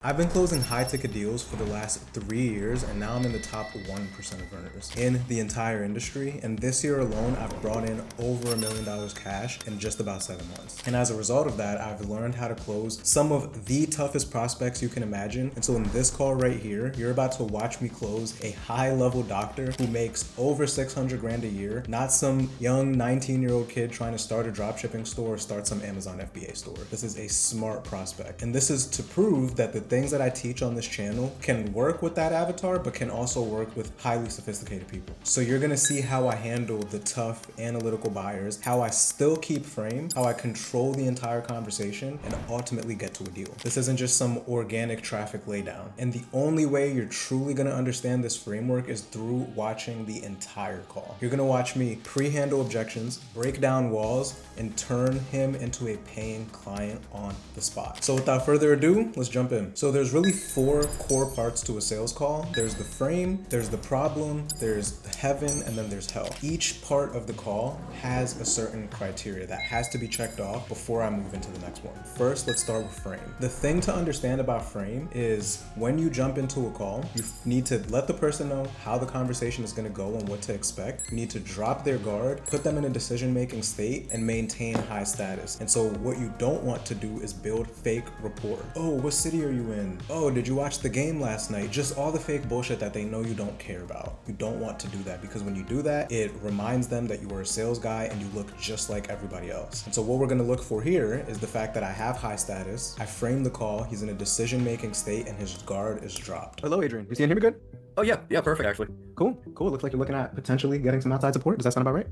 I've been closing high ticket deals for the last 3 years, and now I'm in the top 1% of earners in the entire industry. And this year alone, I've brought in over $1 million cash in just about 7 months. And as a result of that, I've learned how to close some of the toughest prospects you can imagine. And so in this call right here, you're about to watch me close a high level doctor who makes over 600 grand a year, not some young 19-year-old kid trying to start a dropshipping store or start some Amazon FBA store. This is a smart prospect. And this is to prove that the things that I teach on this channel can work with that avatar, but can also work with highly sophisticated people. So you're gonna see how I handle the tough analytical buyers, how I still keep frame, how I control the entire conversation, and ultimately get to a deal. This isn't just some organic traffic laydown. And the only way you're truly gonna understand this framework is through watching the entire call. You're gonna watch me pre-handle objections, break down walls, and turn him into a paying client on the spot. So without further ado, let's jump in. So there's really 4 core parts to a sales call. There's the frame, there's the problem, there's the heaven, and then there's hell. Each part of the call has a certain criteria that has to be checked off before I move into the next one. First, let's start with frame. The thing to understand about frame is when you jump into a call, you need to let the person know how the conversation is gonna go and what to expect. You need to drop their guard, put them in a decision-making state, and maintain high status. And so what you don't want to do is build fake rapport. Oh, what city are you in? Oh, did you watch the game last night? Just all the fake bullshit that they know you don't care about. You don't want to do that, because when you do that, it reminds them that you are a sales guy and you look just like everybody else. And so what we're gonna look for here is the fact that I have high status, I frame the call, he's in a decision-making state, and his guard is dropped. Hello, Adrian. You see and hear me good? Oh yeah, perfect actually. Cool. Looks like you're looking at potentially getting some outside support. Does that sound about right?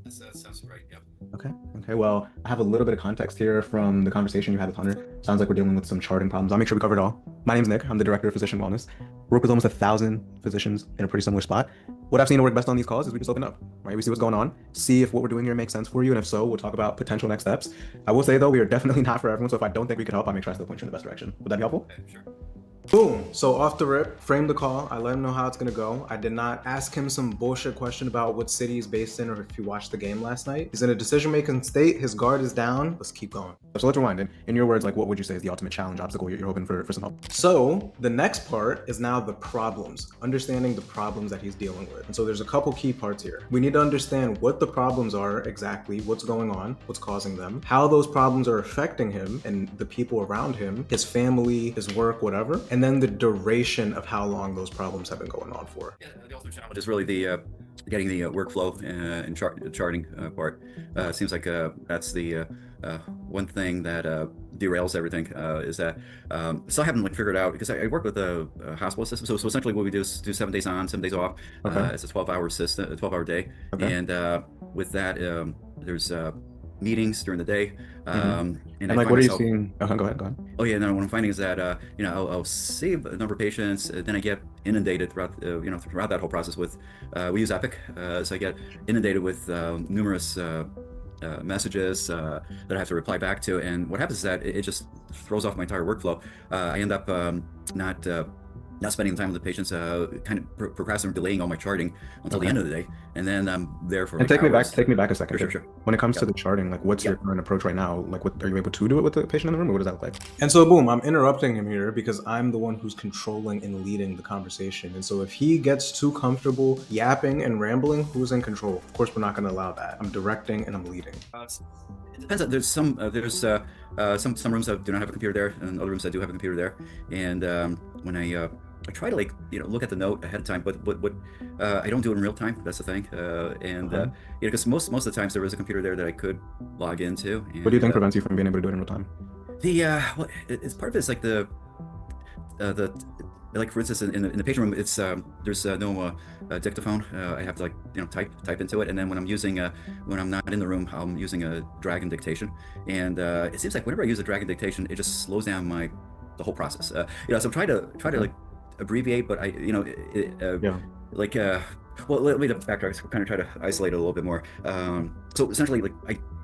That sounds right, yeah. Okay, well, I have a little bit of context here from the conversation you had with Hunter. Sounds like we're dealing with some charting problems. I'll make sure we cover it all. My name's Nick. I'm the director of physician wellness. Work with almost 1,000 physicians in a pretty similar spot. What I've seen to work best on these calls is we just open up, right? We see what's going on, see if what we're doing here makes sense for you, and if so, we'll talk about potential next steps. I will say though, we are definitely not for everyone, so if I don't think we could help, I'll make sure I still point you in the best direction. Would that be helpful? Okay, sure. Boom. So off the rip, frame the call. I let him know how it's gonna go. I did not ask him some bullshit question about what city he's based in or if he watched the game last night. He's in a decision-making state. His guard is down. Let's keep going. So let's rewind. In your words, like, what would you say is the ultimate challenge, obstacle you're hoping for some help? So the next part is now the problems, understanding the problems that he's dealing with. And so there's a couple key parts here. We need to understand what the problems are exactly, what's going on, what's causing them, how those problems are affecting him and the people around him, his family, his work, whatever. And then the duration of how long those problems have been going on for. Yeah, the ultimate challenge is really the getting the workflow and charting part. Seems like that's the one thing that derails everything. Is that still haven't figured out, because I work with a hospital system. So essentially what we do is do 7 days on, 7 days off. Okay. It's a 12-hour system, a 12-hour day. Okay. And with that, there's meetings during the day. And like, what are you seeing? Go ahead. Oh yeah, no. What I'm finding is that I'll save a number of patients, then I get inundated throughout throughout that whole process with we use Epic, so I get inundated with numerous messages that I have to reply back to, and what happens is that it just throws off my entire workflow. I end up not spending time with the patients, kind of procrastinating, delaying all my charting until the end of the day, and then I'm there for. And take me back a second. Sure. When it comes to the charting, like, what's your current approach right now? Like, what are you able to do it with the patient in the room, or what does that look like? And so, boom, I'm interrupting him here because I'm the one who's controlling and leading the conversation. And so, if he gets too comfortable yapping and rambling, who's in control? Of course, we're not going to allow that. I'm directing and I'm leading. It depends. There's some rooms that do not have a computer there, and other rooms that do have a computer there. And when I try to look at the note ahead of time, but I don't do it in real time. That's the thing. Because most of the times there is a computer there that I could log into. And, what do you think prevents you from being able to do it in real time? It's part of it is like like for instance in the patient room, it's there's no dictaphone. I have to type into it, and then when I'm not in the room, I'm using a dragon dictation, and it seems like whenever I use a dragon dictation, it just slows down the whole process. So I'm trying to abbreviate, but well, let me factor. I kind of try to isolate it a little bit more. So essentially,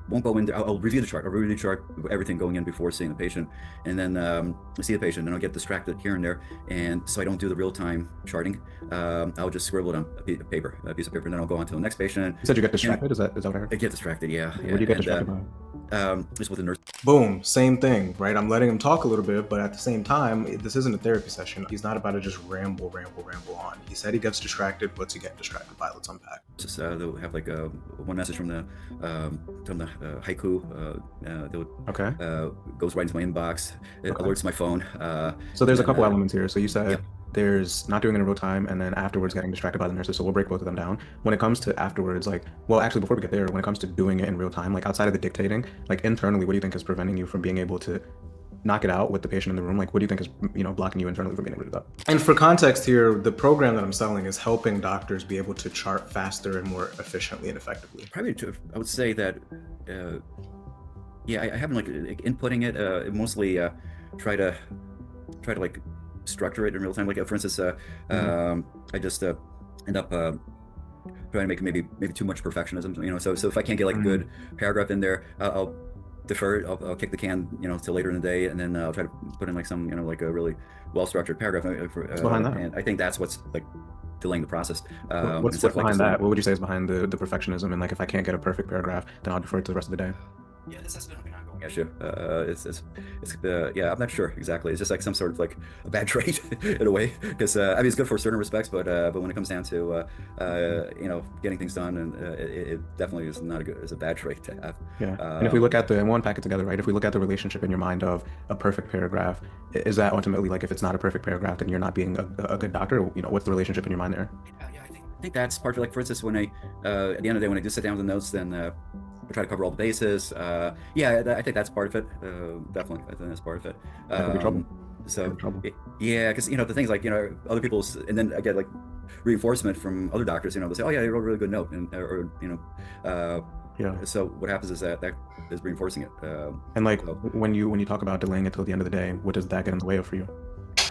won't go in there. I'll review the chart. I'll review the chart, everything going in before seeing the patient, and then I see the patient, and I'll get distracted here and there, and so I don't do the real-time charting. I'll just scribble it on a piece of paper, and then I'll go on to the next patient. You said you get distracted? Is that what I heard? I get distracted, yeah. What do you get distracted by? Just with the nurse. Boom, same thing, right? I'm letting him talk a little bit, but at the same time, this isn't a therapy session. He's not about to just ramble on. He said he gets distracted. What's he getting distracted by? Let's unpack. Just they'll have like one message from the haiku. Goes right into my inbox. It alerts my phone. So there's a couple elements here. So you said Yep. there's not doing it in real time, and then afterwards getting distracted by the nurses. So we'll break both of them down. When it comes to afterwards, like, well, actually, before we get there, when it comes to doing it in real time, like outside of the dictating, like internally, what do you think is preventing you from being able to knock it out with the patient in the room? Like, what do you think is, blocking you internally from being able to do that? And for context here, the program that I'm selling is helping doctors be able to chart faster and more efficiently and effectively. Probably, I would say that, I haven't like inputting it. Mostly try to like structure it in real time. Like for instance, I just end up trying to make maybe too much perfectionism. So if I can't get like a good paragraph in there, I'll defer it. I'll kick the can, till later in the day, and then I'll try to put in like some, like a really well-structured paragraph. What's behind that? And I think that's what's like delaying the process. What's behind that? What would you say is behind the perfectionism? And like, if I can't get a perfect paragraph, then I'll defer it to the rest of the day. Yeah, that's been an ongoing issue. I'm not sure exactly. It's just like some sort of like a bad trait in a way, because it's good for certain respects, but when it comes down to getting things done, and it definitely is not it's a bad trait to have. Yeah. And if we look at and we'll unpack it together, right? If we look at the relationship in your mind of a perfect paragraph, is that ultimately like, if it's not a perfect paragraph, then you're not being a good doctor? What's the relationship in your mind there? Yeah, I think that's part of, like, for instance, when at the end of the day, when I just sit down with the notes, then I try to cover all the bases. I think that's part of it. Definitely, I think that's part of it. Trouble. Because the things like other people's, and then I get like reinforcement from other doctors. They'll say, "Oh yeah, you wrote a really good note," and So what happens is that is reinforcing it. And like when you talk about delaying it till the end of the day, what does that get in the way of for you?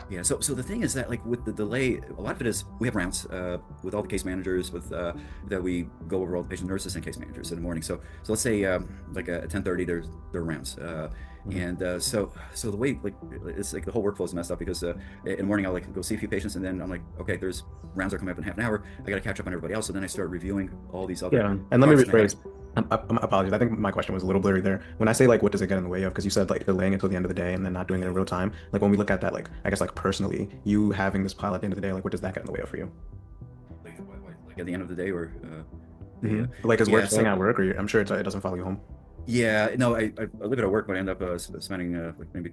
Yeah, so the thing is that, like, with the delay, a lot of it is we have rounds with all the case managers, with that we go over all the patient nurses and case managers in the morning. So let's say like at 10:30 there are rounds, and so the way, like, it's like the whole workflow is messed up, because in the morning I'll like go see a few patients, and then I'm like, okay, there's rounds are coming up in half an hour. I got to catch up on everybody else, so then I start reviewing all these other. Yeah, and let me rephrase. Apologies. I think my question was a little blurry there. When I say like, what does it get in the way of? Because you said like delaying until the end of the day and then not doing it in real time. Like, when we look at that, like, I guess like personally, you having this pile at the end of the day, like, what does that get in the way of for you? Like at the end of the day, or like, is work staying at work, or I'm sure it doesn't follow you home? Yeah, no, I live at work, but I end up spending like maybe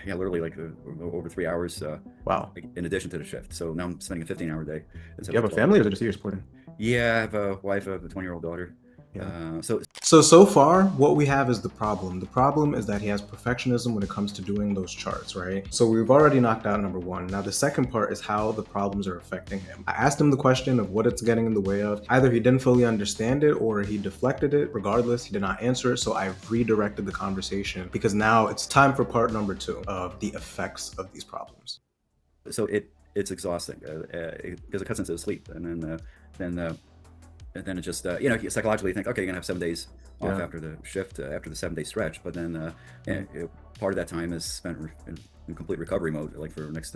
literally like over 3 hours. Wow. In addition to the shift, so now I'm spending a 15-hour day. You have a family, or is it just you supporting? Yeah, I have a wife, I have a 20-year-old daughter. Yeah. So far, what we have is the problem. The problem is that he has perfectionism when it comes to doing those charts, right? So we've already knocked out number one. Now the second part is how the problems are affecting him. I asked him the question of what it's getting in the way of. Either he didn't fully understand it, or he deflected it. Regardless, he did not answer it. So I redirected the conversation, because now it's time for part number two of the effects of these problems. So it's exhausting because it cuts into sleep, and then it just, psychologically you think, okay, you're gonna have 7 days off after the shift, after the 7-day stretch, but then part of that time is spent in complete recovery mode, like for the next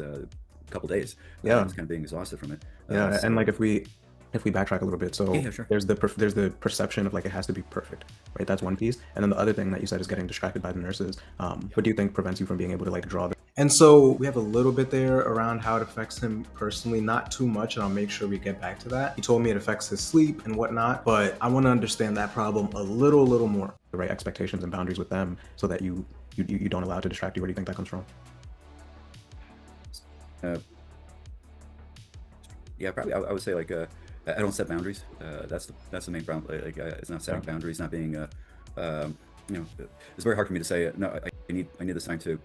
couple days. It's kind of being exhausted from it. And like, if we backtrack a little bit, so sure. there's the perception of like, it has to be perfect, right? That's one piece. And then the other thing that you said is getting distracted by the nurses. What do you think prevents you from being able to like draw And so we have a little bit there around how it affects him personally, not too much, and I'll make sure we get back to that. He told me it affects his sleep and whatnot, but I want to understand that problem a little more. The right expectations and boundaries with them, so that you don't allow it to distract you. Where do you think that comes from? Probably I would say like I don't set boundaries. That's the main problem. Like it's not setting boundaries, not being it's very hard for me to say no. I need this time to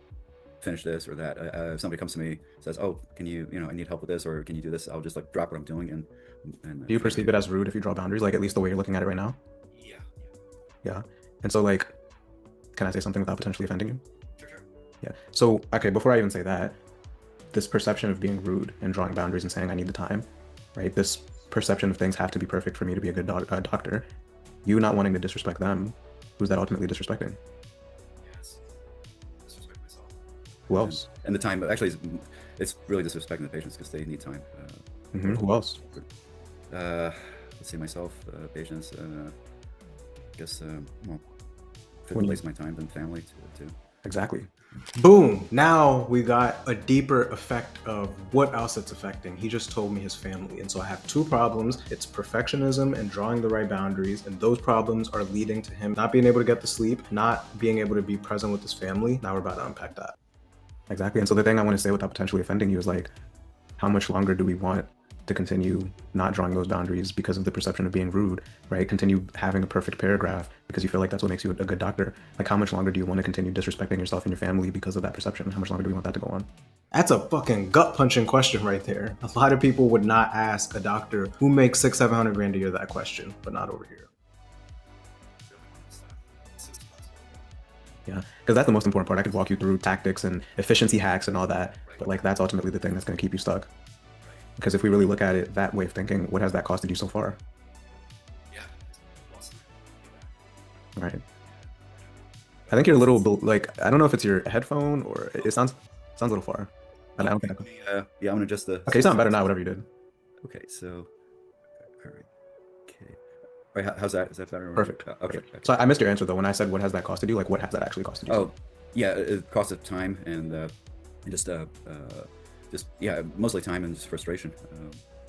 finish this or that. If somebody comes to me, says, "Oh, can you I need help with this, or can you do this?" I'll just like drop what I'm doing and do you perceive it as rude if you draw boundaries, like at least the way you're looking at it right now? Yeah. And so, like, can I say something without potentially offending you? Sure. Yeah. So, okay, before I even say that, this perception of being rude and drawing boundaries and saying I need the time, right? This perception of things have to be perfect for me to be a good doctor. You not wanting to disrespect them, Who's that ultimately disrespecting? Yes. Disrespect myself. Who else? And the time, actually, it's really disrespecting the patients because they need time. Who else? Let's see, myself, patients, I guess, well, if it When you- relates my time, then family too. Exactly. Boom. Now we got a deeper effect of what else it's affecting. He just told me his family. And so I have two problems. It's perfectionism and drawing the right boundaries. And those problems are leading to him not being able to get the sleep, not being able to be present with his family. Now we're about to unpack that. Exactly. And so the thing I want to say without potentially offending you is like, how much longer do we want to continue not drawing those boundaries because of the perception of being rude, right? Continue having a perfect paragraph because you feel like that's what makes you a good doctor. Like, how much longer do you want to continue disrespecting yourself and your family because of that perception? How much longer do we want that to go on? That's a fucking gut punching question right there. A lot of people would not ask a doctor who makes 600-700 grand a year that question, but not over here. Yeah, because that's the most important part. I could walk you through tactics and efficiency hacks and all that, but like that's ultimately the thing that's going to keep you stuck. Because if we really look at it that way of thinking, what has that costed you so far? Yeah. Right. I think you're a little like, I don't know if it's your headphone or it sounds a little far. And I don't think. Yeah, I'm gonna adjust the. Okay, you sound better now. Whatever you did. Okay, so. All right. Okay. All right, how's that? Is that better? Perfect. Okay. Perfect. So I missed your answer though. When I said what has that costed you, like what has that actually costed you? Oh, yeah, it cost of time and just yeah, mostly time and just frustration.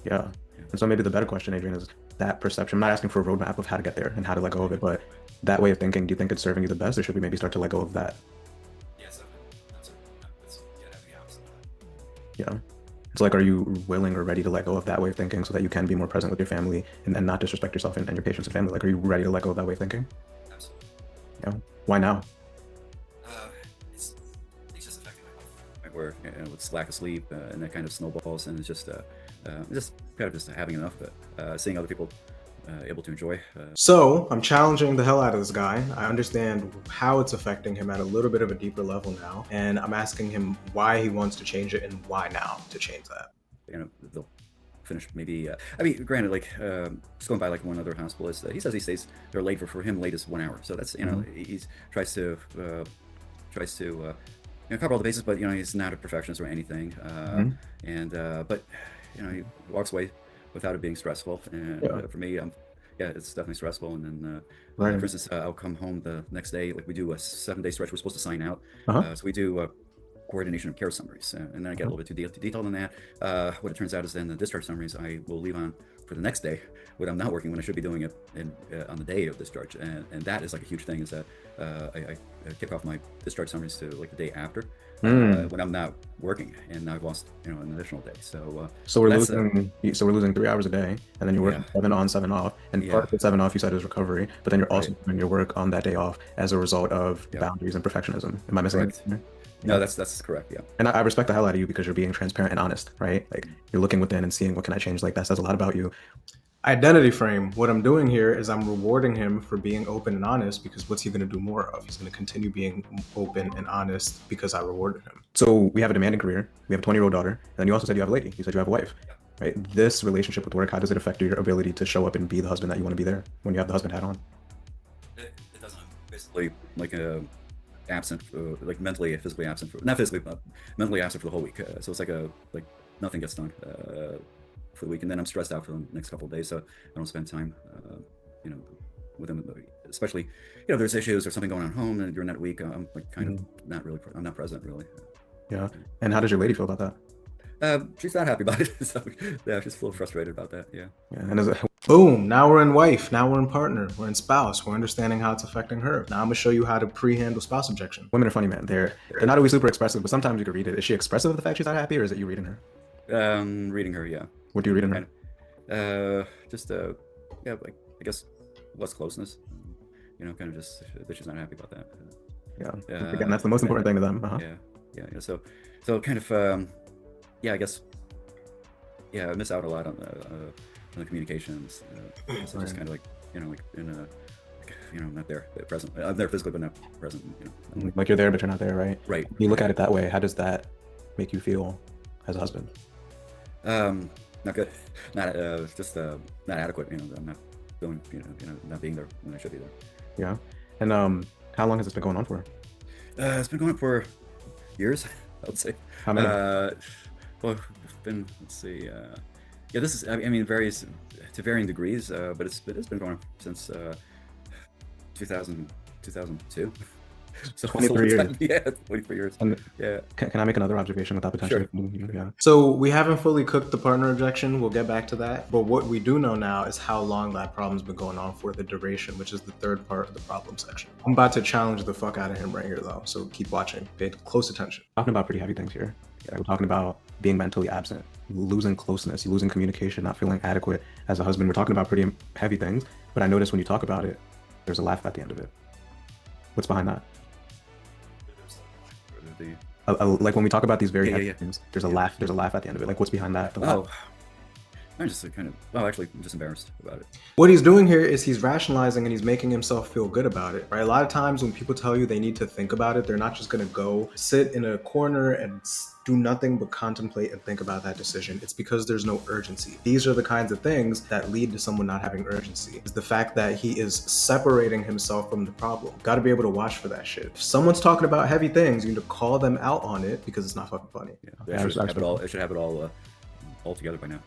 Yeah. And so maybe the better question, Adrian, is that perception. I'm not asking for a roadmap of how to get there and how to let go of it, but that way of thinking, do you think it's serving you the best, or should we maybe start to let go of that? Yes, that's Yeah. So like, are you willing or ready to let go of that way of thinking so that you can be more present with your family and then not disrespect yourself and your patients and family? Like, are you ready to let go of that way of thinking? Absolutely. Yeah. Why now? It's just affecting my health. Like where with lack of sleep and that kind of snowballs, and it's just kind of just having enough of it. Seeing other people able to enjoy. So I'm challenging the hell out of this guy. I understand how it's affecting him at a little bit of a deeper level now. And I'm asking him why he wants to change it and why now to change that. They'll finish maybe. I mean, granted, like just going by like one other hospitalist, he says he stays there late for him late is 1 hour. So that's he tries to cover all the bases, but he's not a perfectionist or anything. And but he walks away without it being stressful. And for me, it's definitely stressful. And then, Right. for instance, I'll come home the next day. Like we do a 7-day stretch. We're supposed to sign out, so we do coordination of care summaries, and then I get a little bit too detailed on that. What it turns out is then the discharge summaries I will leave on for the next day when I'm not working, when I should be doing it on the day of discharge, and that is like a huge thing. Is that I kick off my discharge summaries to like the day after. When I'm not working, and I've lost an additional day. So we're losing 3 hours a day, and then you're working 7 on, 7 off, and part of the 7 off you said is recovery, but then you're also doing your work on that day off as a result of boundaries and perfectionism. Am I missing anything? No, that's correct. Yeah. And I respect the hell out of you because you're being transparent and honest, right? Like you're looking within and seeing what can I change. Like that says a lot about you. Identity frame. What I'm doing here is I'm rewarding him for being open and honest, because what's he going to do more of? He's going to continue being open and honest because I rewarded him. So we have a demanding career. We have a 20-year-old daughter. And then you also said you have a lady. You said you have a wife, right? This relationship with work, how does it affect your ability to show up and be the husband that you want to be there when you have the husband hat on? It doesn't. Basically, like absent, like mentally, physically absent, not physically, but mentally absent for the whole week. So it's like nothing gets done for the week, and then I'm stressed out for the next couple of days, so I don't spend time, with them. Especially, there's issues or something going on at home, and during that week, I'm like I'm not present really. Yeah. And how does your lady feel about that? She's not happy about it. So yeah, she's a little frustrated about that. Yeah. And Boom. Now we're in wife. Now we're in partner. We're in spouse. We're understanding how it's affecting her. Now I'm going to show you how to pre-handle spouse objection. women are funny, man. They're not always super expressive, but sometimes you can read it. Is she expressive of the fact she's not happy, or is it you reading her? Reading her, yeah. What do you read in her? Yeah, like I guess less closeness. Kind of just that she's not happy about that. Yeah. Again, that's the most important thing to them. Yeah. So kind of I guess I miss out a lot on the communications. So just kind of like like in a not there present. I'm there physically, but not present. Like you're there, but you're not there, right? Right. You look at it that way. How does that make you feel as a husband? Not good. Not just not adequate. I'm not doing not being there when I should be there. Yeah. And how long has this been going on for? It's been going on for years, I would say. How many? Well, it's been, let's see, yeah, this is, I mean, varies to varying degrees, but it's been going on since 2002. So 23 years. Yeah, 23 years. And Yeah. can I make another observation without potentially? Sure. Yeah. So we haven't fully cooked the partner objection. We'll get back to that. But what we do know now is how long that problem's been going on for, the duration, which is the third part of the problem section. I'm about to challenge the fuck out of him right here, though. So keep watching. Pay close attention. Talking about pretty heavy things here. Yeah, we're talking about being mentally absent, losing closeness, losing communication, not feeling adequate as a husband. We're talking about pretty heavy things. But I notice when you talk about it, there's a laugh at the end of it. What's behind that? Like when we talk about these very heavy things, there's a laugh. There's a laugh at the end of it. Like what's behind that? The laugh. I'm just kind of, well, actually, I'm just embarrassed about it. What he's doing here is he's rationalizing and he's making himself feel good about it, right? A lot of times when people tell you they need to think about it, they're not just going to go sit in a corner and do nothing but contemplate and think about that decision. It's because there's no urgency. These are the kinds of things that lead to someone not having urgency. It's the fact that he is separating himself from the problem. Got to be able to watch for that shit. If someone's talking about heavy things, you need to call them out on it because it's not fucking funny. Yeah, it should have it all together by now.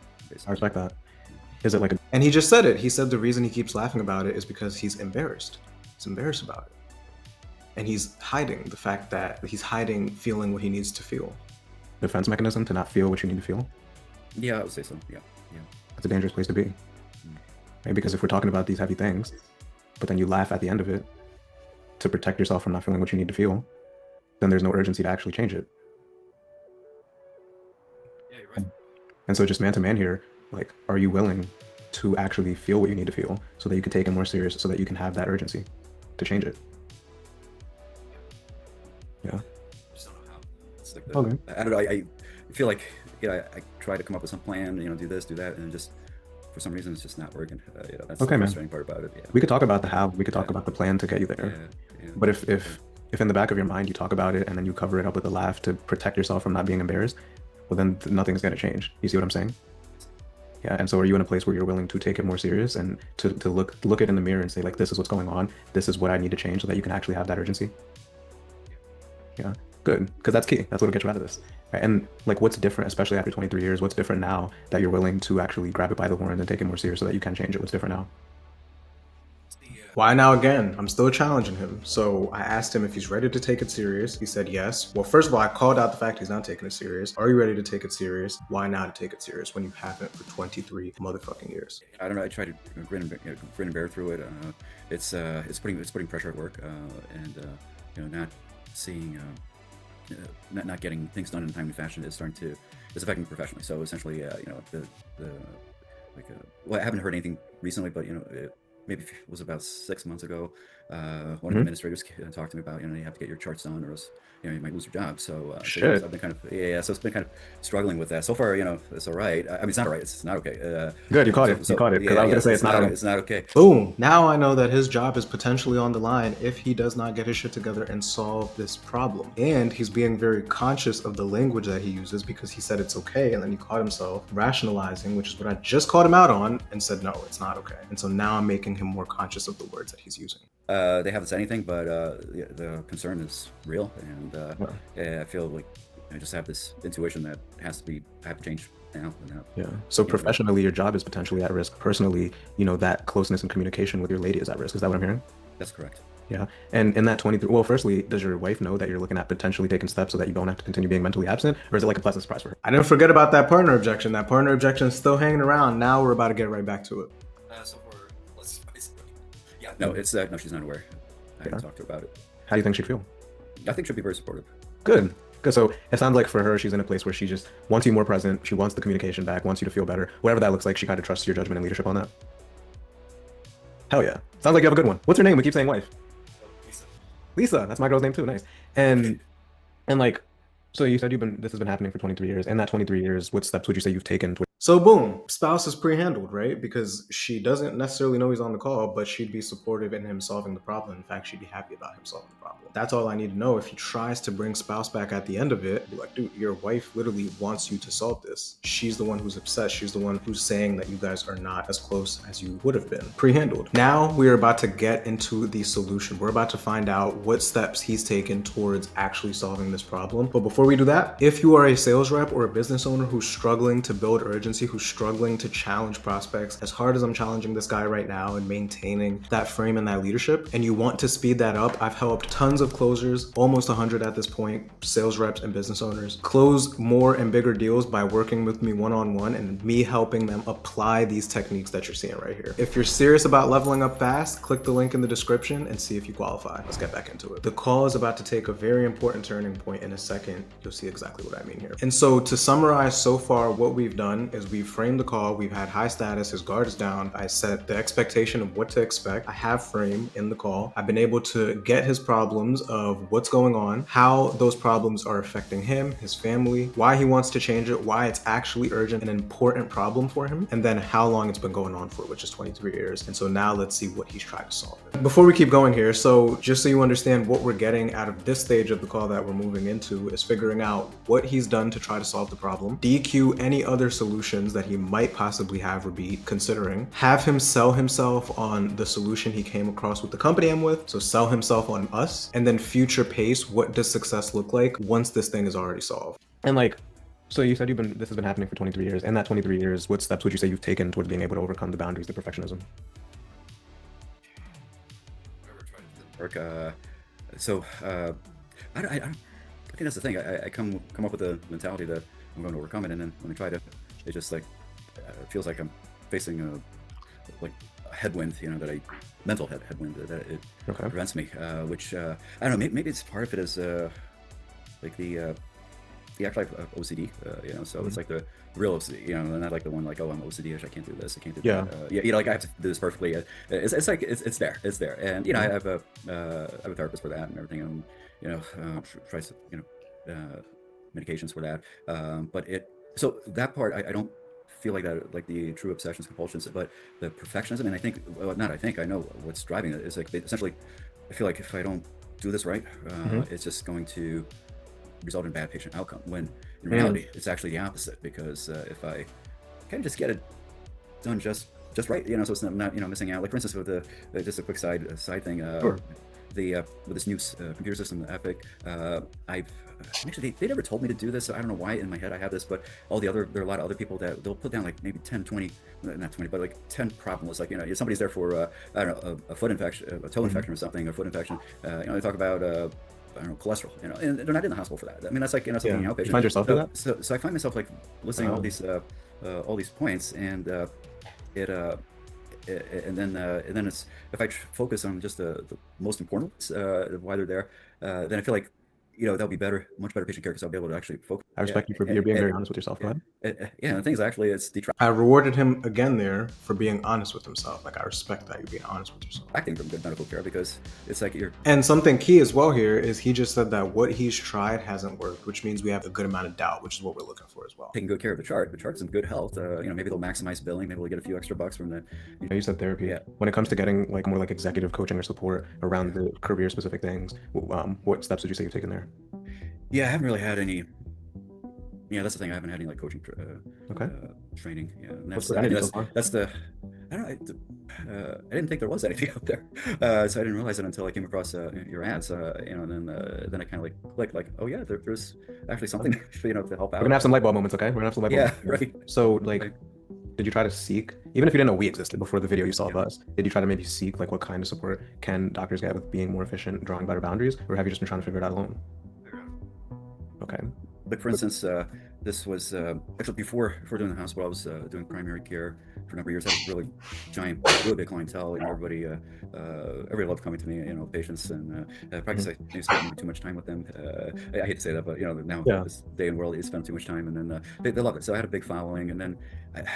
I respect that. Is it like a... And he just said it. He said the reason he keeps laughing about it is because he's embarrassed. He's embarrassed about it. And he's hiding the fact that he's hiding feeling what he needs to feel. defense mechanism to not feel what you need to feel? Yeah, I would say so. Yeah. That's a dangerous place to be. Right? Because if we're talking about these heavy things, but then you laugh at the end of it to protect yourself from not feeling what you need to feel, then there's no urgency to actually change it. Yeah, you're right. And so just man to man here, like, are you willing to actually feel what you need to feel so that you can take it more serious, so that you can have that urgency to change it? Yeah. I just don't know how. It's like Okay. I don't know. I feel like, I try to come up with some plan, do this, do that, and just for some reason it's just not working. That's Okay, the man. frustrating part about it. Yeah. We could talk about the how, we could talk about the plan to get you there. Yeah. But if in the back of your mind you talk about it and then you cover it up with a laugh to protect yourself from not being embarrassed, well then nothing's going to change. You see what I'm saying? Yeah. And so are you in a place where you're willing to take it more serious and to look it in the mirror and say, like, this is what's going on, this is what I need to change, so that you can actually have that urgency? Yeah. Good. Because that's key. That's what'll get you out of this. Right? And like, what's different, especially after 23 years, what's different now that you're willing to actually grab it by the horns and take it more serious so that you can change it? What's different now? Why now again? I'm still challenging him. So I asked him if he's ready to take it serious. He said yes. Well, first of all, I called out the fact he's not taking it serious. Are you ready to take it serious? Why now to take it serious when you haven't for 23 motherfucking years? I don't know. I try to grin and bear through it. It's putting pressure at work, and not seeing, not getting things done in a timely fashion is affecting me professionally. So essentially, well, I haven't heard anything recently, but maybe it was about 6 months ago. One of the administrators talked to me about, you have to get your charts done, or else, you might lose your job. So, so I've been kind of, so it's been kind of struggling with that. So far, it's all right. I mean, it's not all right. It's not okay. Good, you caught it. You caught it. Because I was going to say it's not okay. It's not okay. Boom. Now I know that his job is potentially on the line if he does not get his shit together and solve this problem. And he's being very conscious of the language that he uses, because he said it's okay, and then he caught himself rationalizing, which is what I just called him out on, and said, no, it's not okay. And so now I'm making him more conscious of the words that he's using. They haven't said anything, but the concern is real, and I feel like I just have this intuition that I have to change now. Yeah. So professionally, your job is potentially at risk. Personally, that closeness and communication with your lady is at risk. Is that what I'm hearing? That's correct. Yeah. And in that 23, well, firstly, does your wife know that you're looking at potentially taking steps so that you don't have to continue being mentally absent, or is it like a pleasant surprise for her? I didn't forget about that partner objection. That partner objection is still hanging around. Now we're about to get right back to it. No, no, she's not aware. I haven't talked to her about it. How do you think she'd feel? I think she'll be very supportive. Good. So it sounds like for her, she's in a place where she just wants you more present. She wants the communication back, wants you to feel better. Whatever that looks like, she kind of trusts your judgment and leadership on that. Hell yeah. Sounds like you have a good one. What's her name? We keep saying wife. Lisa. That's my girl's name too. Nice. And like, so you said this has been happening for 23 years. In that 23 years, what steps would you say you've taken? So boom, spouse is pre-handled, right? Because she doesn't necessarily know he's on the call, but she'd be supportive in him solving the problem. In fact, she'd be happy about him solving the problem. That's all I need to know. If he tries to bring spouse back at the end of it, be like, dude, your wife literally wants you to solve this. She's the one who's upset. She's the one who's saying that you guys are not as close as you would have been. Pre-handled. Now we are about to get into the solution. We're about to find out what steps he's taken towards actually solving this problem. But before we do that, if you are a sales rep or a business owner who's struggling to build urgency, who's struggling to challenge prospects as hard as I'm challenging this guy right now and maintaining that frame and that leadership, and you want to speed that up, I've helped tons of closers, almost 100 at this point, sales reps and business owners, close more and bigger deals by working with me one-on-one and me helping them apply these techniques that you're seeing right here. If you're serious about leveling up fast, click the link in the description and see if you qualify. Let's get back into it. The call is about to take a very important turning point. In a second, you'll see exactly what I mean here. And so to summarize so far, what we've done is we've framed the call. We've had high status. His guard is down. I set the expectation of what to expect. I have frame in the call. I've been able to get his problems of what's going on, how those problems are affecting him, his family, why he wants to change it, why it's actually urgent, an important problem for him, and then how long it's been going on for, which is 23 years. And so now let's see what he's trying to solve. Before we keep going here, so just so you understand what we're getting out of this stage of the call that we're moving into is figuring out what he's done to try to solve the problem, DQ any other solutions that he might possibly have or be considering, have him sell himself on the solution he came across with the company I'm with, so sell himself on us, and then future pace, what does success look like once this thing is already solved. And like, so you said this has been happening for 23 years. In that 23 years, what steps would you say you've taken towards being able to overcome the boundaries, the perfectionism? Work. I think that's the thing. I come up with the mentality that I'm going to overcome it, and then when I try to, it just like it feels like I'm facing a headwind, mental headwind that it prevents me. Which I don't know. Maybe it's part of it is like the actual OCD. So it's like the real OCD. Not like the one like, oh, I'm OCD-ish. I can't do this. I can't do that. Like I have to do this perfectly. It's like it's there. It's there. And I have a therapist for that and everything. And tries medications for that. But so that part I don't feel like that, like the true obsessions, compulsions, but the perfectionism. And I know what's driving it is like essentially, I feel like if I don't do this right, it's just going to result in bad patient outcome, when in reality it's actually the opposite, because if I can just get it done just right, so it's not missing out. Like for instance, with the just a quick side thing, Sure. With this new computer system, Epic, I've actually they never told me to do this, so I don't know why in my head I have this, but there are a lot of other people that they'll put down like maybe 10, 20, not 20, but like 10 problems. Like somebody's there for I don't know, a foot infection, a toe infection or something, a foot infection. They talk about I don't know, cholesterol, and they're not in the hospital for that. I mean, that's like something outpatient. You find yourself do that? So I find myself like listing all these points, and and then it's, if I focus on just the most important ones, why they're there, then I feel like that'll be much better patient care, because I'll be able to actually focus. I respect you for being very honest with yourself. Go ahead. The thing is, actually, it's I rewarded him again there for being honest with himself. Like, I respect that you're being honest with yourself. Acting from good medical care, because it's like And something key as well here is he just said that what he's tried hasn't worked, which means we have a good amount of doubt, which is what we're looking for as well. taking good care of the chart. The chart's in good health. Maybe they'll maximize billing. Maybe we'll get a few extra bucks from that. You said therapy. Yeah. When it comes to getting like more like executive coaching or support around the career specific things, what steps would you say you've taken there? Yeah, I haven't really had any. Yeah, that's the thing. I haven't had any like coaching training. Yeah, and What's the so far? that's the. I don't know. I didn't think there was anything out there, so I didn't realize it until I came across your ads. And then I kind of like clicked, like, oh yeah, there's actually something to help out. We're gonna have some light bulb moments, okay? We're gonna have some light bulb Yeah, right. So like, did you try to seek, even if you didn't know we existed before the video you saw of us, did you try to maybe seek like what kind of support can doctors get with being more efficient, drawing better boundaries, or have you just been trying to figure it out alone? Okay. Like for instance, this was actually before doing the hospital. I was doing primary care for a number of years. I had a really big clientele. Everybody loved coming to me. Patients and practice. I used to spend too much time with them. I hate to say that, but now this day and world, you spend too much time, and then they love it. So I had a big following, and then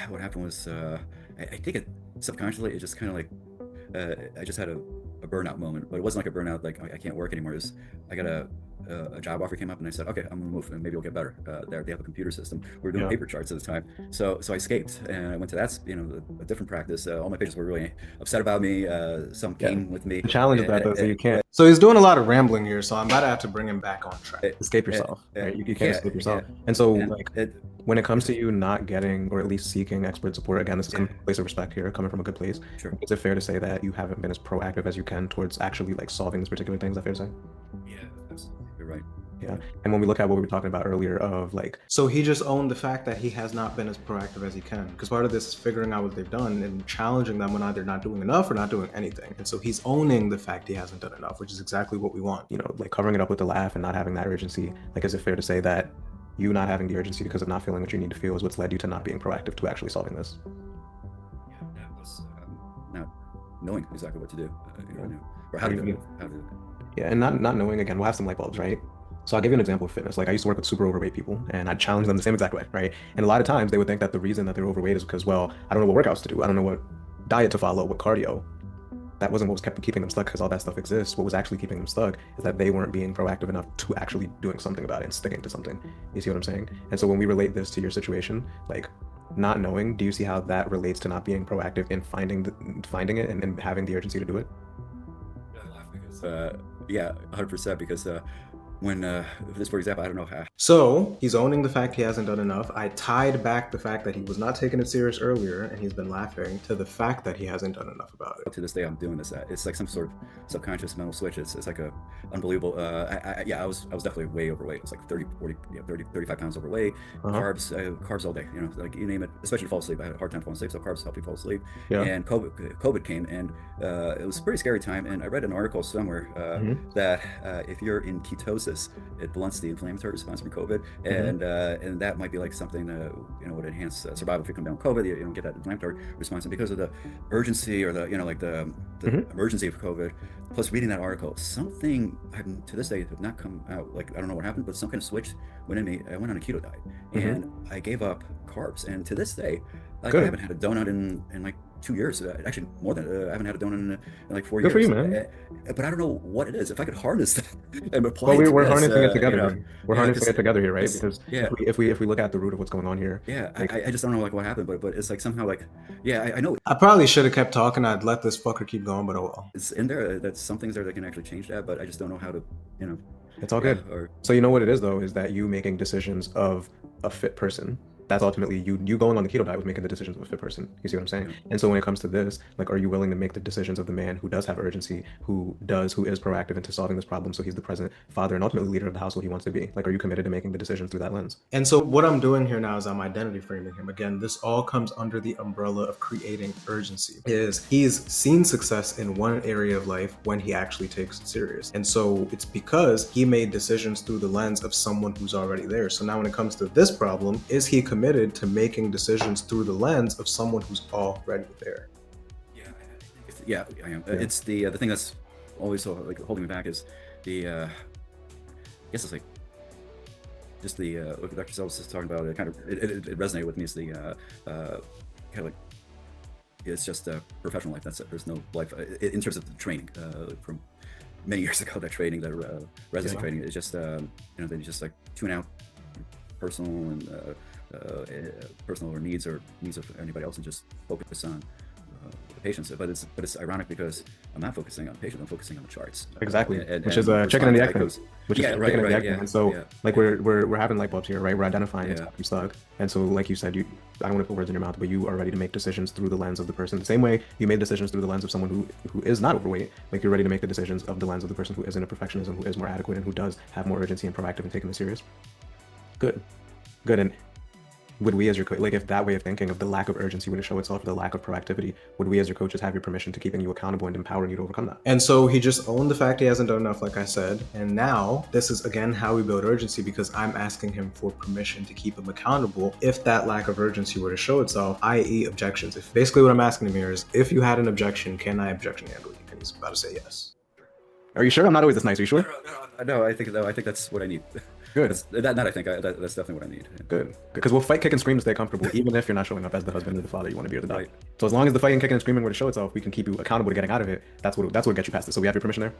what happened was I think it subconsciously, it just kind of like I just had a a burnout moment, but it wasn't like a burnout like I can't work anymore. It was, I got a job offer came up, and I said, okay, I'm gonna move, and maybe it'll get better. They have a computer system. We were doing Yeah. paper charts at the time, so I escaped and I went to that, a different practice. All my patients were really upset about me. Some came with me. The challenge is that though, so you can't So he's doing a lot of rambling here, so I'm about to have to bring him back on track. escape yourself. Right? You can't escape yourself. Yeah. And so And like when it comes to you not getting or at least seeking expert support, again, this is a place of respect here, coming from a good place. Sure. Is it fair to say that you haven't been as proactive as you can towards actually like solving this particular thing? Is that fair to say? Yeah, you're right. Yeah. And when we look at what we were talking about earlier of like, So he just owned the fact that he has not been as proactive as he can, because part of this is figuring out what they've done and challenging them when either not doing enough or not doing anything. And so he's owning the fact he hasn't done enough, which is exactly what we want. like covering it up with a laugh and not having that urgency, like is it fair to say that you not having the urgency because of not feeling what you need to feel is what's led you to not being proactive to actually solving this? Yeah, that was not knowing exactly what to do, or How how do to you do it. Yeah, and not knowing, again, we'll have some light bulbs, right? So I'll give you an example of fitness. Like I used to work with super overweight people and I'd challenge them the same exact way, right? And a lot of times they would think that the reason that they're overweight is because, well, I don't know what workouts to do. I don't know what diet to follow, what cardio. That wasn't what was kept keeping them stuck, because all that stuff exists. What was actually keeping them stuck is that they weren't being proactive enough to actually doing something about it and sticking to something. You see what I'm saying? And so when we relate this to your situation, like not knowing, do you see how that relates to not being proactive in finding it and having the urgency to do it? Yeah, 100%. Because when this, for example, I don't know how. So he's owning the fact he hasn't done enough. I tied back the fact that he was not taking it serious earlier and he's been laughing to the fact that he hasn't done enough about it. To this day, I'm doing this. It's like some sort of subconscious mental switch. It's like a unbelievable. I was definitely way overweight. It was like 30, 40, 30, 35 pounds overweight. Carbs all day. Like you name it. Especially to fall asleep. I had a hard time falling asleep, so carbs helped me fall asleep. Yeah. And COVID came, and it was a pretty scary time. And I read an article somewhere that if you're in ketosis, it blunts the inflammatory response from COVID, and that might be like something that would enhance survival if you come down with COVID. You don't get that inflammatory response, and because of the urgency or the emergency of COVID, plus reading that article, something to this day have not come out. Like I don't know what happened, but some kind of switch went in me. I went on a keto diet, and I gave up carbs, and to this day, like I haven't had a donut in like 2 years. Actually, more than I haven't had a donut in like 4 years. Good for you, man. But I don't know what it is. If I could harness that and apply Well, it to we're this, harnessing it together. We're harnessing it together here, right? it's- Because yeah. if we look at the root of what's going on here, Yeah, like, I just don't know like what happened, but it's like somehow like I know I probably should have kept talking. I'd let this fucker keep going, but oh well. it's in there. That's some things there that can actually change that, but I just don't know how to it's all good. Or So you know what it is though, is that you making decisions of a fit person. That's ultimately you going on the keto diet was making the decisions of a fit person. You see what I'm saying? And so when it comes to this, like, are you willing to make the decisions of the man who does have urgency, who is proactive into solving this problem, so he's the present father and ultimately leader of the household he wants to be? Like, are you committed to making the decisions through that lens? And so what I'm doing here now is I'm identity framing him. Again, this all comes under the umbrella of creating urgency. He's seen success in one area of life when he actually takes it serious. And so it's because he made decisions through the lens of someone who's already there. So now when it comes to this problem, is he committed to making decisions through the lens of someone who's already there? Yeah, I am. It's the thing that's always like holding me back is I guess it's like just the what Dr. Sells is talking about. It kind of it resonated with me. Is the kind of like it's just professional life. That's it. There's no life in terms of the training from many years ago. That training, that residency training, is just they just like tune out personal and personal or needs of anybody else and just focus on the patients. But it's ironic because I'm not focusing on the patient. I'm focusing on the charts. Exactly, which is and chicken and the egg response thing. goes- Which is yeah, chicken right, and the right, egg yeah, thing. And so yeah. like we're having light bulbs here, right? We're identifying it's Yeah. you stuck. And so like you said, I don't want to put words in your mouth, but you are ready to make decisions through the lens of the person. The same way you made decisions through the lens of someone who is not overweight. Like you're ready to make the decisions of the lens of the person who isn't a perfectionism, who is more adequate and who does have more urgency and proactive in taking this serious. Good. And would we as your like if that way of thinking of the lack of urgency would show itself, the lack of proactivity, would we as your coaches have your permission to keeping you accountable and empowering you to overcome that? And so he just owned the fact he hasn't done enough, like I said. And now this is again how we build urgency, because I'm asking him for permission to keep him accountable if that lack of urgency were to show itself, i.e. objections. If basically what I'm asking him here is, if you had an objection, can I objection handle you? And he's about to say yes. Are you sure? I'm not always this nice. Are you sure? No, I think that's what I need. Good. That I think that's definitely what I need. Good. Because we'll fight, kick, and scream to stay comfortable, even if you're not showing up as the husband or the father you want to be or the dad. Right. So as long as the fighting, kicking, and screaming were to show itself, we can keep you accountable to getting out of it. That's what gets you past it. So we have your permission there?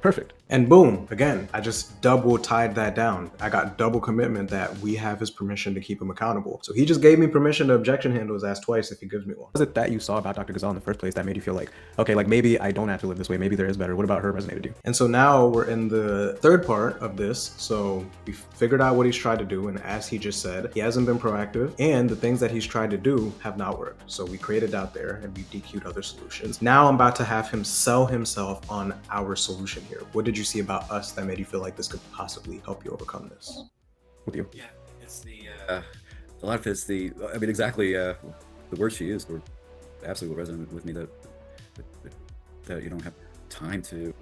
Perfect. And boom, again, I just double tied that down. I got double commitment that we have his permission to keep him accountable. So he just gave me permission to objection handle his ass twice if he gives me one. What was it that you saw about Dr. Gazelle in the first place that made you feel like, okay, like maybe I don't have to live this way. Maybe there is better. What about her resonated you? And so now we're in the third part of this. So we figured out what he's tried to do. And as he just said, he hasn't been proactive and the things that he's tried to do have not worked. So we created out there and we DQ'd other solutions. Now I'm about to have him sell himself on our solution here. What did you see about us that made you feel like this could possibly help you overcome this? With you? Yeah, it's a lot of it's exactly the words she used were absolutely resonant with me, that you don't have time to,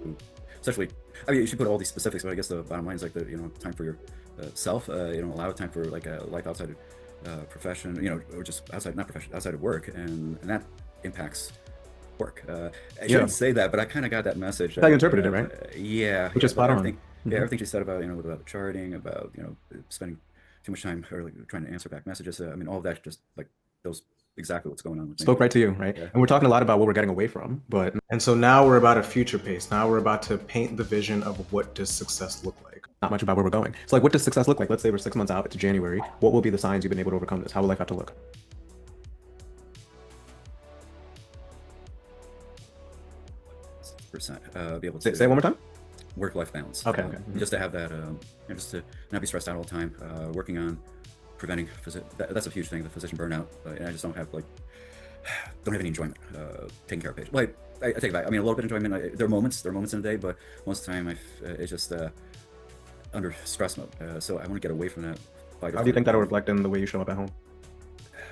especially, you should put all these specifics, but I guess the bottom line is like time for your self, allow time for like a life outside of profession, or just outside of work, and that impacts work. I shouldn't say that, but I kind of got that message. How you interpreted it, right? Yeah. Which is spot on. Yeah, everything she said about about charting, about spending too much time or like trying to answer back messages. All of that just like those exactly what's going on with me. Spoke right to you, right? Yeah. And we're talking a lot about what we're getting away from, but and so now we're about a future pace. Now we're about to paint the vision of what does success look like. Not much about where we're going. So like, what does success look like? Let's say we're 6 months out. It's January. What will be the signs you've been able to overcome this? How will life have to look? Be able to say it one more time. Work-life balance. Okay. Just to have that, just to not be stressed out all the time. Working on preventing that's a huge thing, the physician burnout. And I just don't have any enjoyment taking care of patients. Well, I take it back. A little bit of enjoyment. There are moments in the day, but most of the time it's just under stress mode. So I want to get away from that. How do you think that'll reflect in the way you show up at home?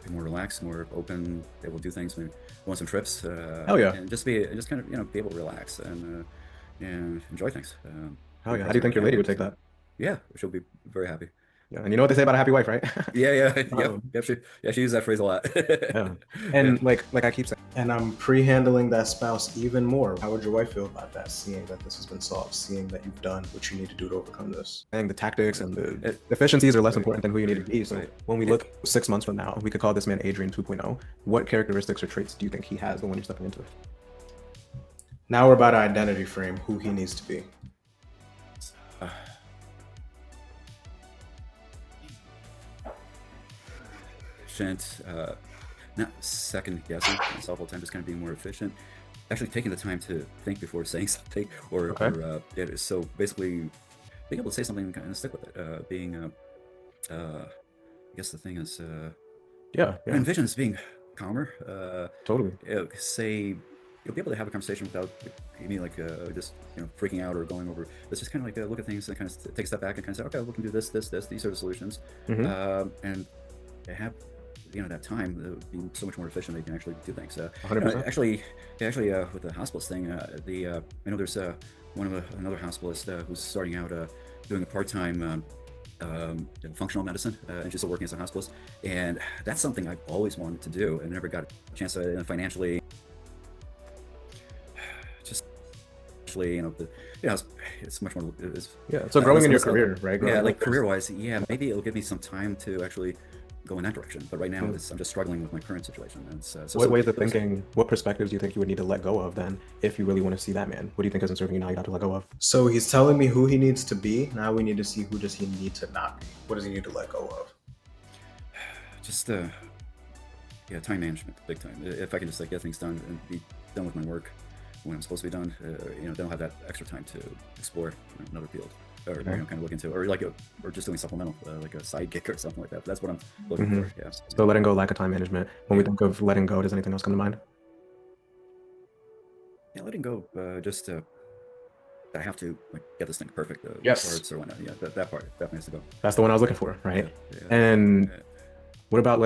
Be more relaxed, more open, able to do things. Maybe go on some trips. Hell yeah. And just kind of be able to relax and enjoy things. Hell yeah. How do you think your lady would take that? Yeah, she'll be very happy. Yeah, and you know what they say about a happy wife, right? Yeah. She uses that phrase a lot. Yeah. And like I keep saying. And I'm pre-handling that spouse even more. How would your wife feel about that, seeing that this has been solved, seeing that you've done what you need to do to overcome this? I think the tactics and the efficiencies are less important than who you need to be. So when we look 6 months from now, we could call this man Adrian 2.0. What characteristics or traits do you think he has the one you're stepping into? Now we're about to identity frame who he needs to be. Not second guessing myself all the time, just kind of being more efficient. Actually taking the time to think before saying something, so basically being able to say something and kind of stick with it. I guess the thing is, envision as being calmer. Totally. You'll be able to have a conversation without just freaking out or going over. Let's just kind of look at things and kind of take a step back and kind of say, okay, we can do this. These are the solutions, and have that time being so much more efficient that you can actually do things. 100%. Actually, with the hospice thing, I know there's another hospitalist who's starting out doing a part-time functional medicine, and she's still working as a hospitalist, and that's something I've always wanted to do and never got a chance to financially. It's much more. So growing in your career, right? Yeah, like career-wise, maybe it'll give me some time to actually go in that direction. But right now, I'm just struggling with my current situation. And what ways of thinking, what perspectives do you think you would need to let go of then, if you really want to see that man? What do you think isn't serving you now? You have to let go of. So he's telling me who he needs to be. Now we need to see who does he need to not be. What does he need to let go of? Just time management, big time. If I can just get things done and be done with my work when I'm supposed to be done, then I'll have that extra time to explore another field, or kind of look into, or just doing supplemental, like a side gig or something like that. That's what I'm looking for. Yeah. So letting go, lack of time management. When we think of letting go, does anything else come to mind? Yeah, letting go. Just I have to get this thing perfect. Yes. Parts or whatnot. Yeah, that part definitely has to go. That's the one I was looking for, right? Yeah. And what about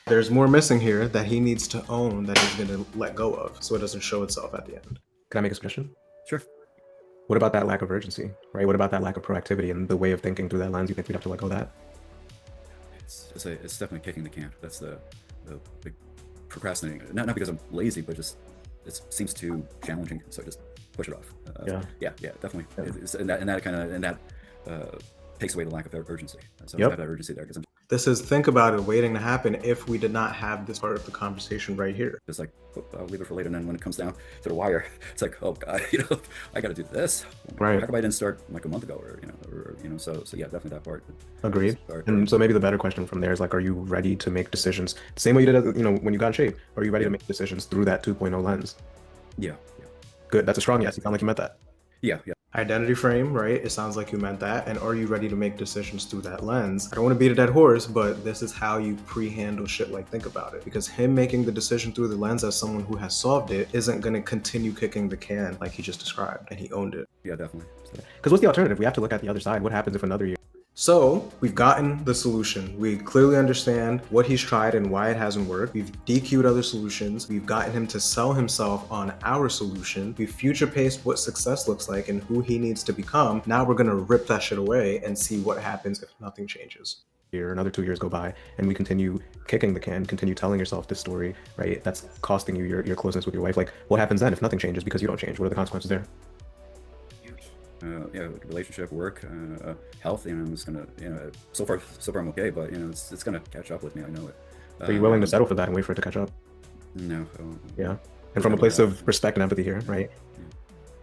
there's more missing here that he needs to own that he's going to let go of, so it doesn't show itself at the end. Can I make a suggestion? Sure. What about that lack of urgency, right? What about that lack of proactivity and the way of thinking through that lens? You think we'd have to let go of that? It's definitely kicking the can. That's the big procrastinating. Not because I'm lazy, but just it seems too challenging, so I just push it off. Yeah, definitely. Yeah. And that kind of takes away the lack of urgency. So Yep. I have that urgency there because I'm This is, think about it, waiting to happen if we did not have this part of the conversation right here. just like, oh, I'll leave it for later. And then when it comes down to the wire, it's like, oh God, I got to do this. Right. How come I didn't start like a month ago, or so yeah, definitely that part. Agreed. Part. And so maybe the better question from there is like, are you ready to make decisions the same way you did, when you got in shape? Are you ready to make decisions through that 2.0 lens? Yeah. Good. That's a strong yes. You sound like you meant that. Yeah. Identity frame, right? It sounds like you meant that. And are you ready to make decisions through that lens? I don't want to beat a dead horse, but this is how you pre-handle shit. Like, think about it. Because him making the decision through the lens as someone who has solved it isn't going to continue kicking the can like he just described, and he owned it. Yeah, definitely. Because what's the alternative? We have to look at the other side. What happens if another year? So we've gotten the solution. We clearly understand what he's tried and why it hasn't worked. We've DQ'd other solutions. We've gotten him to sell himself on our solution. We've future paced what success looks like and who he needs to become. Now we're gonna rip that shit away and see what happens if nothing changes. Another 2 years go by, and we continue kicking the can, continue telling yourself this story, right? That's costing you your closeness with your wife. Like, what happens then if nothing changes because you don't change? What are the consequences there? Relationship, work, health. I'm just gonna, so far I'm okay, but it's gonna catch up with me. I know it. Are you willing to settle for that and wait for it to catch up? No. Yeah. And from a place of respect and empathy here, right?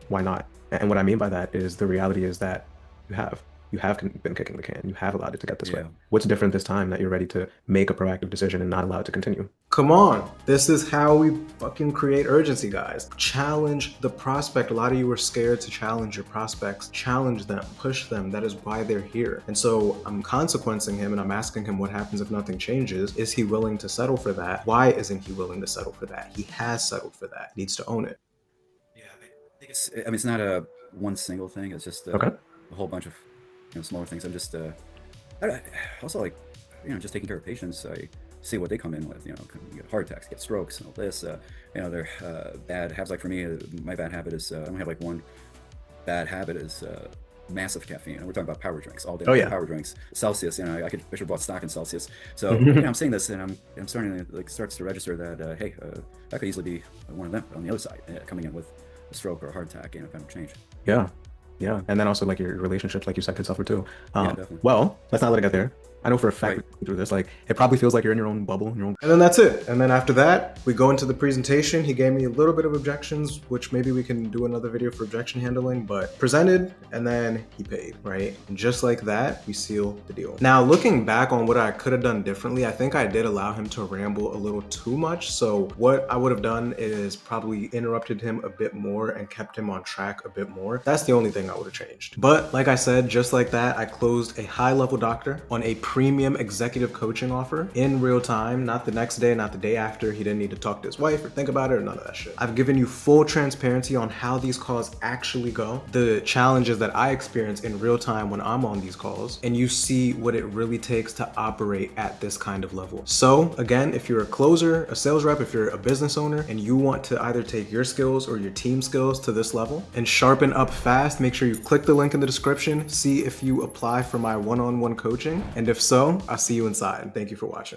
Why not? And what I mean by that is the reality is that you have been kicking the can. You have allowed it to get this way. What's different this time that you're ready to make a proactive decision and not allow it to continue? Come on. This is how we fucking create urgency, guys. Challenge the prospect. A lot of you are scared to challenge your prospects. Challenge them, push them. That is why they're here. And so I'm consequencing him and I'm asking him what happens if nothing changes. Is he willing to settle for that? Why isn't he willing to settle for that? He has settled for that. He needs to own it. Yeah, I think it's not a one single thing. It's just a whole bunch of smaller things. I'm just also like just taking care of patients. I see what they come in with. You get heart attacks, get strokes, and all this. They're bad habits. Like for me, my bad habit is I only have like one bad habit is massive caffeine. And we're talking about power drinks all day. Power drinks, Celsius. I should have bought stock in Celsius. So I'm saying this, and I'm starting to starts to register that hey, that could easily be one of them on the other side, coming in with a stroke or a heart attack. If I don't change. Yeah, and then also like your relationships, like you said, could suffer too. Definitely. Well, let's not let it get there. I know for a fact through this, like it probably feels like you're in your own bubble, And then that's it. And then after that, we go into the presentation. He gave me a little bit of objections, which maybe we can do another video for objection handling, but presented and then he paid, right? And just like that, we seal the deal. Now, looking back on what I could have done differently, I think I did allow him to ramble a little too much. So what I would have done is probably interrupted him a bit more and kept him on track a bit more. That's the only thing I would have changed. But like I said, just like that, I closed a high-level doctor on a premium executive coaching offer in real time, not the next day, not the day after. He didn't need to talk to his wife or think about it or none of that shit. I've given you full transparency on how these calls actually go, the challenges that I experience in real time when I'm on these calls, and you see what it really takes to operate at this kind of level. So again, if you're a closer, a sales rep, if you're a business owner and you want to either take your skills or your team skills to this level and sharpen up fast, make sure you click the link in the description, see if you apply for my one-on-one coaching. And if so, I'll see you inside. Thank you for watching.